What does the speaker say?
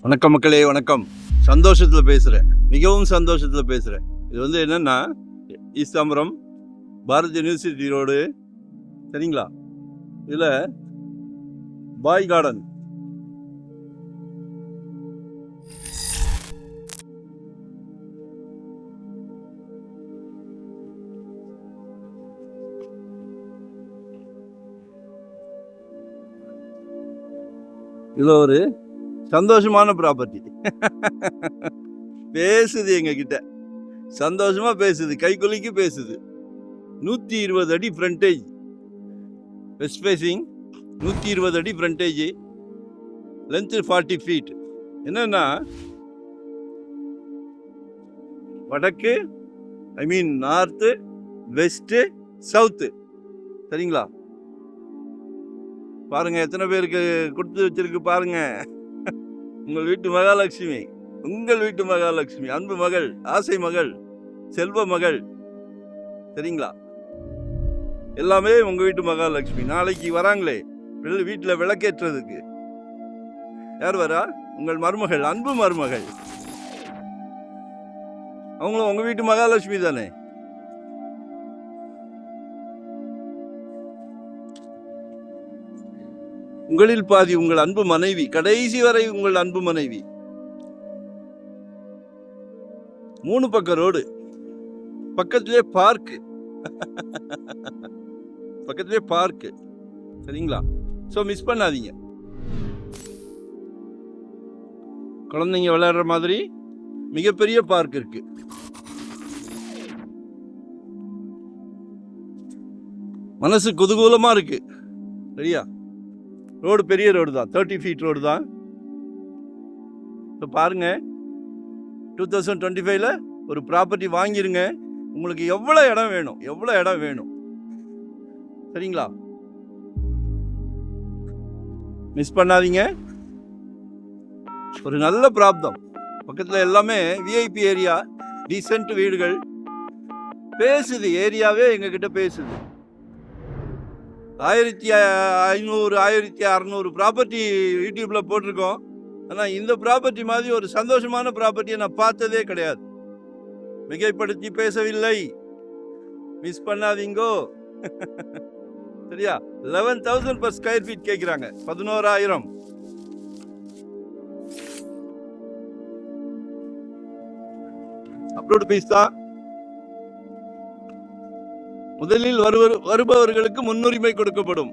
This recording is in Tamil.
வணக்கம் மக்களே, வணக்கம். சந்தோஷத்தில் பேசுகிறேன், மிகவும் சந்தோஷத்தில் பேசுகிறேன். இது என்னென்னா, ஈஸ்தாம்பரம் பாரத் யூனிவர்சிட்டி ரோடு, சரிங்களா? இதில் பாய் கார்டன், இதில் ஒரு சந்தோஷமான ப்ராப்பர்ட்டி பேசுது, எங்ககிட்ட சந்தோஷமா பேசுது, கைக்குலுக்கி பேசுது. 120 அடி ஃப்ரண்டேஜ், வெஸ்ட் ஃபேசிங், 120 அடி ஃப்ரண்டேஜ், லென்த் 40 ஃபீட். என்னன்னா, வடக்கு, நார்த்து, வெஸ்ட்டு, சவுத்து, சரிங்களா? பாருங்க எத்தனை பேருக்கு கொடுத்து வச்சிருக்கு பாருங்க. உங்கள் வீட்டு மகாலட்சுமி, உங்கள் வீட்டு மகாலட்சுமி, அன்பு மகள், ஆசை மகள், செல்வ மகள், சரிங்களா? எல்லாமே உங்க வீட்டு மகாலட்சுமி. நாளைக்கு வராங்களே வீட்டில் விளக்கேற்றதுக்கு, யார் வரா? உங்கள் மருமகள், அன்பு மருமகள். அவங்களும் உங்க வீட்டு மகாலட்சுமி தானே. உங்களில் பாதி உங்கள் அன்பு மனைவி, கடைசி வரை உங்கள் அன்பு மனைவி. 3 பக்கம் ரோடு, பக்கத்திலே பார்க், பக்கத்திலே பார்க், சரிங்களா? ஸோ மிஸ் பண்ணாதீங்க. குழந்தைங்க விளையாடுற மாதிரி மிகப்பெரிய பார்க் இருக்கு. மனசு குதூகூலமா இருக்கு, சரியா? ரோடு பெரிய ரோடு தான், 30 ஃபீட் ரோடு தான். இப்போ பாருங்க, 2025ல் ஒரு ப்ராப்பர்ட்டி வாங்கிருங்க. உங்களுக்கு எவ்வளோ இடம் வேணும், எவ்வளோ இடம் வேணும், சரிங்களா? மிஸ் பண்ணாதீங்க. ஒரு நல்ல பிராப்தம். பக்கத்தில் எல்லாமே விஐபி ஏரியா, டீசென்ட் வீடுகள். பேசுது, ஏரியாவே எங்ககிட்ட பேசுது. 1500 1600 ப்ராப்பர்ட்டி யூடியூப்ல போட்டிருக்கோம். ஆனால் இந்த ப்ராப்பர்ட்டி மாதிரி ஒரு சந்தோஷமான ப்ராப்பர்ட்டியை நான் பார்த்ததே கிடையாது. மிகைப்படுத்தி பேசவில்லை, மிஸ் பண்ணாதீங்கோ. சரியா? 11,000 per square feet கேட்குறாங்க, 11,000. அப்லோடு பீஸ் தான். முதலில் வருபவர்களுக்கு முன்னுரிமை கொடுக்கப்படும்.